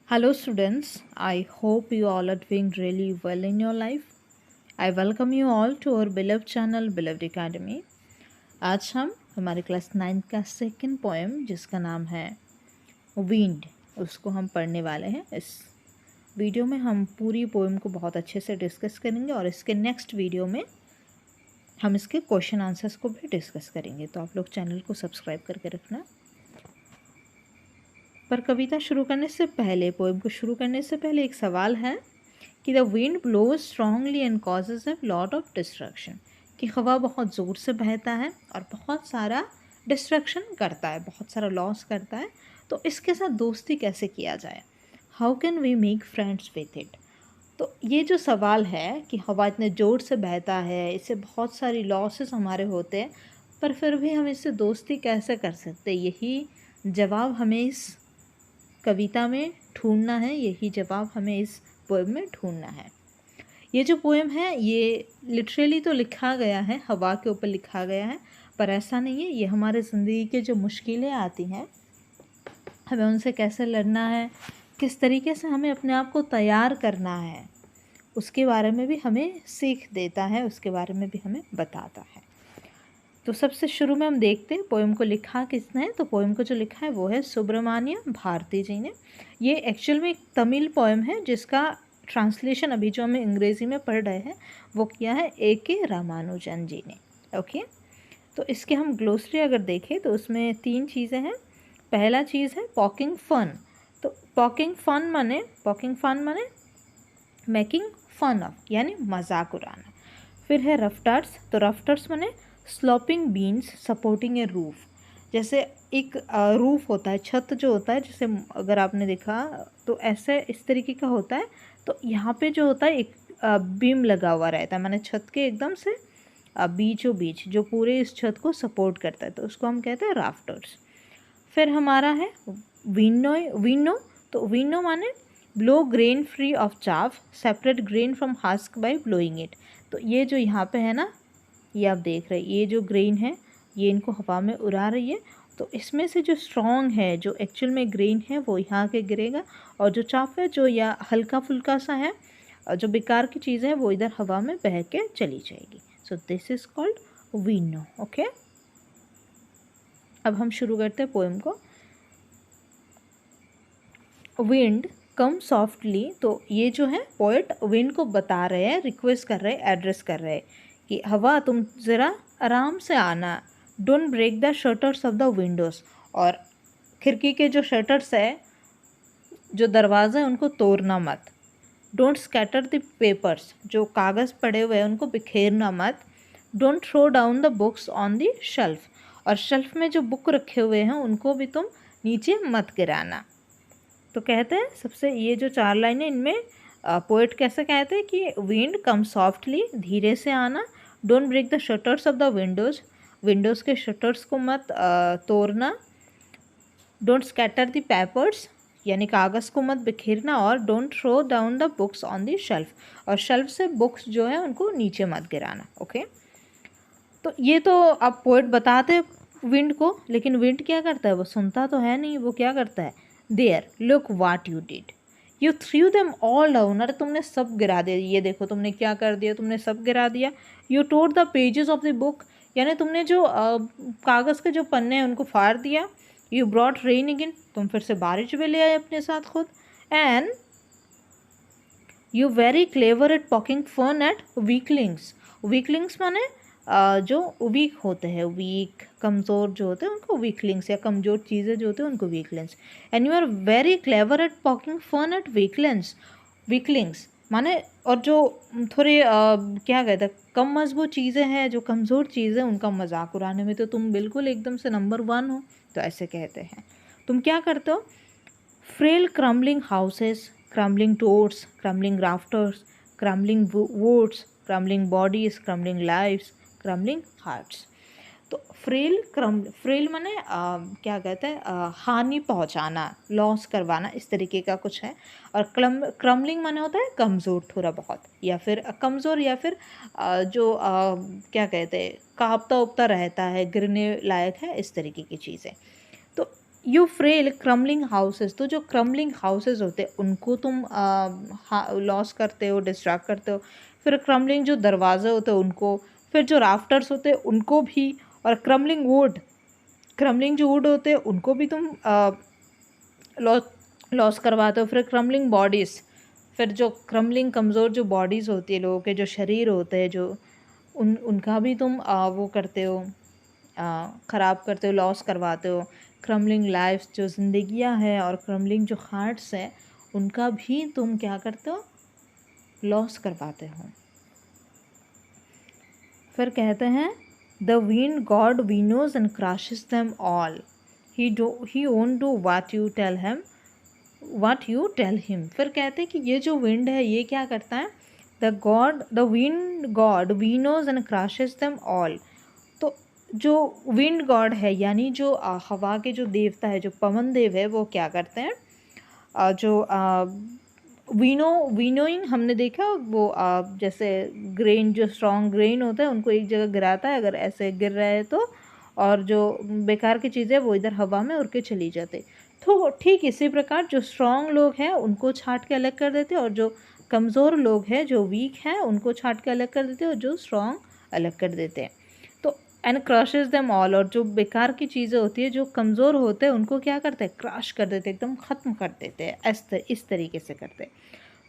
Hello, students. I hope you all are doing really well in your life. I welcome you all to our beloved channel, Beloved Academy. आज हम हमारे class 9 का second poem जिसका नाम है wind उसको हम पढ़ने वाले हैं। इस वीडियो में हम पूरी पोएम को बहुत अच्छे से डिस्कस करेंगे और इसके नेक्स्ट वीडियो में हम इसके क्वेश्चन आंसर्स को भी डिस्कस करेंगे। तो आप लोग चैनल को सब्सक्राइब करके रखना। पर कविता शुरू करने से पहले, पोएम को शुरू करने से पहले एक सवाल है कि the wind blows strongly and causes a lot of destruction, कि हवा बहुत ज़ोर से बहता है और बहुत सारा डिस्ट्रक्शन करता है, बहुत सारा लॉस करता है। तो इसके साथ दोस्ती कैसे किया जाए? How can we make friends with it? तो ये जो सवाल है कि हवा इतने ज़ोर से बहता है, इससे बहुत सारी लॉसेस हमारे होते हैं, पर फिर भी हम इससे दोस्ती कैसे कर सकते, यही जवाब हमें इस कविता में ढूंढना है, यही जवाब हमें इस पोएम में ढूंढना है। ये जो पोएम है ये लिटरली तो लिखा गया है, हवा के ऊपर लिखा गया है, पर ऐसा नहीं है। ये हमारे ज़िंदगी के जो मुश्किलें आती हैं, हमें उनसे कैसे लड़ना है, किस तरीके से हमें अपने आप को तैयार करना है, उसके बारे में भी हमें सीख देता है, उसके बारे में भी हमें बताता है। तो सबसे शुरू में हम देखते हैं पोएम को लिखा किसने है। तो पोएम को जो लिखा है वो है सुब्रमण्य भारती जी ने। ये एक्चुअल में एक तमिल पोएम है जिसका ट्रांसलेशन अभी जो हमें अंग्रेज़ी में पढ़ रहे हैं वो किया है A.K. रामानुजन जी ने। ओके, तो इसके हम ग्लोसरी अगर देखें तो उसमें 3 चीज़ें हैं। पहला चीज़ है पॉकिंग फन। तो पॉकिंग फन माने मेकिंग फन ऑफ, यानी मजाक उड़ाना। फिर है रफ्टर्स। तो रफ्टर्स माने स्लोपिंग बीन्स सपोर्टिंग ए रूफ। जैसे एक रूफ होता है, छत जो होता है, जैसे अगर आपने देखा तो ऐसे इस तरीके का होता है। तो यहाँ पे जो होता है एक बीम लगा हुआ रहता है, माने छत के एकदम से बीचों बीच जो पूरे इस छत को सपोर्ट करता है, तो उसको हम कहते हैं राफ्टर्स। फिर हमारा है विनो। तो विनो माने blow grain free of chaff, separate grain from husk by blowing it. तो ये जो यहाँ पे है ना, ये आप देख रहे हैं, ये जो ग्रेन है ये इनको हवा में उड़ा रही है। तो इसमें से जो स्ट्रॉन्ग है, जो एक्चुअल में ग्रेन है, वो यहाँ के गिरेगा, और जो चाफ है, जो या हल्का फुल्का सा है, जो बेकार की चीज़ है, वो इधर हवा में बह के चली जाएगी। So this is called winnow. Okay, अब हम शुरू करते हैं पोएम को। Wind come softly. तो ये जो है पोएट विंड को बता रहे हैं, रिक्वेस्ट कर रहे हैं, एड्रेस कर रहे हैं कि हवा तुम ज़रा आराम से आना। Don't break the shutters of the windows. और खिड़की के जो शटर्स है, जो दरवाज़ा है, उनको तोड़ना मत। Don't scatter the papers. जो कागज़ पड़े हुए हैं उनको बिखेरना मत। Don't throw down the books on the shelf. और शेल्फ में जो बुक रखे हुए हैं उनको भी तुम नीचे मत गिराना। तो कहते हैं सबसे ये जो 4 लाइनें, इनमें पोएट कैसे कहते हैं कि विंड कम सॉफ्टली, धीरे से आना। Don't break the shutters of the windows, windows के शटर्स को मत तोड़ना। डोंट स्कैटर द पेपर्स, यानी कागज़ को मत बिखेरना। और don't throw down the books on the shelf, और शेल्फ से बुक्स जो है उनको नीचे मत गिराना। ओके, तो ये तो अब पोएट बताते हैं विंड को, लेकिन विंड क्या करता है, वो सुनता तो है नहीं। वो क्या करता है, there look what you did, you threw them all down. अरे तुमने सब गिरा दिया, ये देखो तुमने क्या कर दिया, तुमने सब गिरा दिया। You tore the pages of the book, यानी तुमने जो कागज़ के जो पन्ने हैं उनको फाड़ दिया। यू ब्रॉट रेन अगेन, तुम फिर से बारिश भी ले आए अपने साथ खुद। And you very clever at poking fun at weaklings. Weaklings माने जो वीक होते हैं, वीक कमज़ोर जो होते हैं उनको वीकलिंग्स, या कमज़ोर चीज़ें जो होती हैं उनको weaklings. And you are very clever at poking fun at weaklings माने, और जो थोड़े क्या कहते हैं, कम मजबूत चीज़ें हैं, जो कमज़ोर चीज़ें, उनका मजाक उड़ाने में तो तुम बिल्कुल एकदम से नंबर 1 हो। तो ऐसे कहते हैं। तुम क्या करते हो, frail crumbling houses, crumbling doors, crumbling rafters, crumbling woods, crumbling bodies, crumbling lives, crumbling hearts. तो फ्रेल माने क्या कहते हैं, हानि पहुंचाना, लॉस करवाना, इस तरीके का कुछ है। और क्रम्बलिंग माने होता है कमज़ोर थोड़ा बहुत, या फिर कमज़ोर, या फिर जो क्या कहते हैं, कांपता उपता रहता है, गिरने लायक है, इस तरीके की चीज़ें। तो यू फ्रेल क्रम्बलिंग हाउसेस, तो जो क्रम्बलिंग हाउसेस होते हैं उनको तुम लॉस करते हो, डिस्ट्रैक्ट करते हो। फिर क्रम्बलिंग जो दरवाजे होते हैं उनको, फिर जो राफ्टर्स होते हैं उनको भी, और क्रम्बलिंग जो वुड होते हैं उनको भी तुम लॉस लॉस करवाते हो। फिर क्रम्बलिंग बॉडीज़, फिर जो क्रम्बलिंग कमज़ोर जो बॉडीज़ होती है, लोगों के जो शरीर होते हैं, जो उनका भी तुम वो करते हो, ख़राब करते हो, लॉस करवाते हो। क्रम्बलिंग लाइफ्स जो ज़िंदगियाँ हैं और क्रम्बलिंग जो हार्ट्स हैं उनका भी तुम क्या करते हो, लॉस करवाते हो। फिर कहते हैं the wind god winnows and crushes them all, he won't do what you tell him. फिर कहते हैं कि ये जो विंड है ये क्या करता है, the wind god winnows and crushes them all. तो जो विंड गॉड है यानी जो हवा के जो देवता है, जो पवन देव है, वो क्या करते हैं, जो विनोइंग हमने देखा वो जैसे ग्रेन, जो स्ट्रॉन्ग ग्रेन होता है उनको एक जगह गिराता है, अगर ऐसे गिर रहा है तो, और जो बेकार की चीज़ें वो इधर हवा में उड़ के चली जाती। तो ठीक इसी प्रकार जो स्ट्रॉन्ग लोग हैं उनको छांट के अलग कर देते हैं, और जो कमज़ोर लोग हैं, जो वीक हैं, उनको छांट के अलग कर देते हैं, और जो स्ट्रॉन्ग अलग कर देते हैं। तो एंड क्रशेस देम ऑल, और जो बेकार की चीज़ें होती है, जो कमज़ोर होते हैं उनको क्या करते हैं, क्रश कर देते हैं, एकदम ख़त्म कर देते हैं, इस तरीके से करते हैं।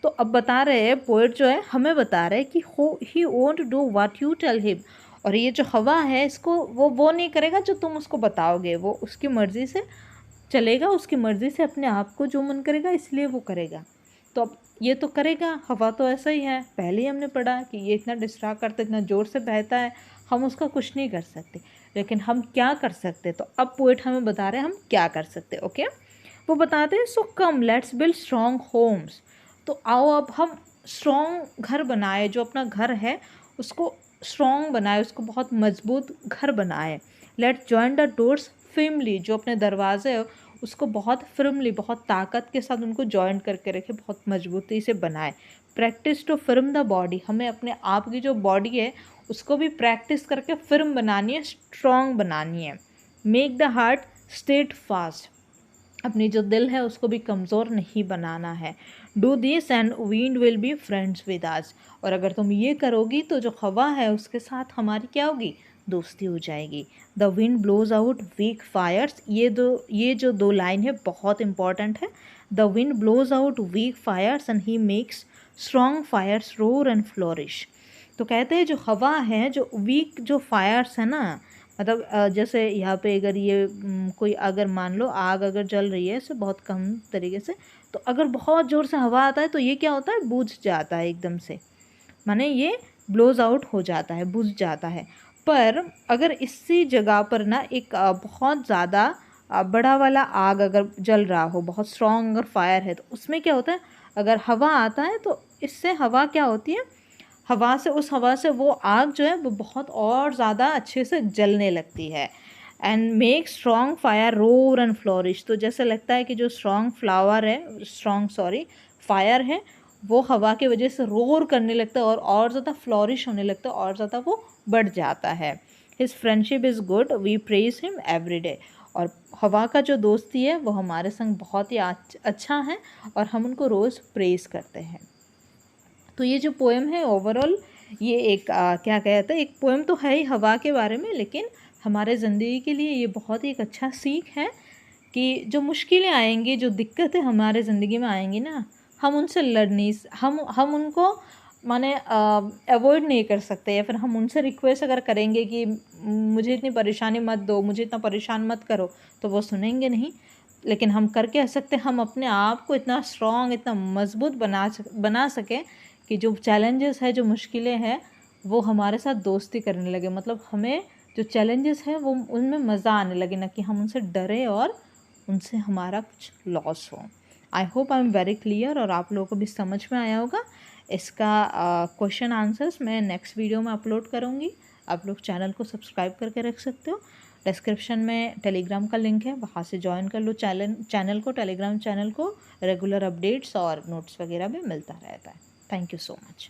तो अब बता रहे हैं पोएट जो है हमें बता रहे हैं कि he won't do what you tell him, और ये जो हवा है इसको वो नहीं करेगा जो तुम उसको बताओगे, वो उसकी मर्ज़ी से चलेगा, उसकी मर्ज़ी से अपने आप को जो मन करेगा इसलिए वो करेगा। तो अब ये तो करेगा, हवा तो ऐसा ही है, पहले ही हमने पढ़ा कि ये इतना डिस्ट्रैक्ट करता है, इतना ज़ोर से बहता है, हम उसका कुछ नहीं कर सकते। लेकिन हम क्या कर सकते, तो अब पोएट हमें बता रहे हैं हम क्या कर सकते। ओके, वो बताते हैं so come let's build strong homes. तो आओ अब हम स्ट्रॉन्ग घर बनाए, जो अपना घर है उसको स्ट्रॉन्ग बनाए, उसको बहुत मजबूत घर बनाए। लेट्स जॉइन द डोर्स फिर्मली, जो अपने दरवाजे है उसको बहुत फिर्मली, बहुत ताकत के साथ उनको जॉइन करके रखे, बहुत मजबूती से बनाए। प्रैक्टिस टू फिर्म द बॉडी, हमें अपने आप की जो बॉडी है उसको भी प्रैक्टिस करके फिर्म बनानी है, स्ट्रॉन्ग बनानी है। Make the heart steadfast, अपनी जो दिल है उसको भी कमज़ोर नहीं बनाना है। Do this and wind will be friends with us, और अगर तुम ये करोगी तो जो हवा है उसके साथ हमारी क्या होगी, दोस्ती हो जाएगी। The wind blows out weak fires, ये जो दो लाइन है बहुत इंपॉर्टेंट है। The wind blows out weak fires and he makes strong fires roar and flourish. तो कहते हैं जो हवा है, जो वीक जो फायर्स है ना, मतलब जैसे यहाँ पे अगर ये कोई अगर मान लो आग अगर जल रही है, इसे बहुत कम तरीके से, तो अगर बहुत ज़ोर से हवा आता है तो ये क्या होता है, बुझ जाता है एकदम से, माने ये ब्लोज आउट हो जाता है, बुझ जाता है। पर अगर इसी जगह पर ना एक बहुत ज़्यादा बड़ा वाला आग अगर जल रहा हो, बहुत स्ट्रॉन्ग अगर फायर है, तो उसमें क्या होता है, अगर हवा आता है तो इससे हवा क्या होती है, उस हवा से वो आग जो है वो बहुत और ज़्यादा अच्छे से जलने लगती है। And make strong fire roar and flourish, तो जैसे लगता है कि जो फायर है वो हवा की वजह से रोर करने लगता है, और ज़्यादा फ्लोरिश होने लगता है, और ज़्यादा वो बढ़ जाता है। His friendship is good we praise him every day, और हवा का जो दोस्ती है वो हमारे संग बहुत ही अच्छा है, और हम उनको रोज़ प्रेज करते हैं। तो ये जो पोएम है ओवरऑल ये एक क्या कहते हैं, एक पोएम तो है ही हवा के बारे में, लेकिन हमारे ज़िंदगी के लिए ये बहुत ही एक अच्छा सीख है कि जो मुश्किलें आएंगी, जो दिक्कतें हमारे ज़िंदगी में आएंगी ना, हम उनसे लड़ नहीं, हम उनको माने अवॉइड नहीं कर सकते, या फिर हम उनसे रिक्वेस्ट अगर करेंगे कि मुझे इतनी परेशानी मत दो, मुझे इतना परेशान मत करो, तो वो सुनेंगे नहीं। लेकिन हम कर क्या सकते, हम अपने आप को इतना स्ट्रॉन्ग, इतना मजबूत बना सकें कि जो चैलेंजेस है, जो मुश्किलें हैं, वो हमारे साथ दोस्ती करने लगे, मतलब हमें जो चैलेंजेस हैं वो उनमें मज़ा आने लगे, ना कि हम उनसे डरे और उनसे हमारा कुछ लॉस हो। I hope I am very clear, और आप लोगों को भी समझ में आया होगा। इसका क्वेश्चन आंसर्स मैं नेक्स्ट वीडियो में अपलोड करूँगी, आप लोग चैनल को सब्सक्राइब करके रख सकते हो। डिस्क्रिप्शन में टेलीग्राम का लिंक है, वहाँ से ज्वाइन कर लो टेलीग्राम चैनल को, रेगुलर अपडेट्स और नोट्स वगैरह भी मिलता रहता है। Thank you so much.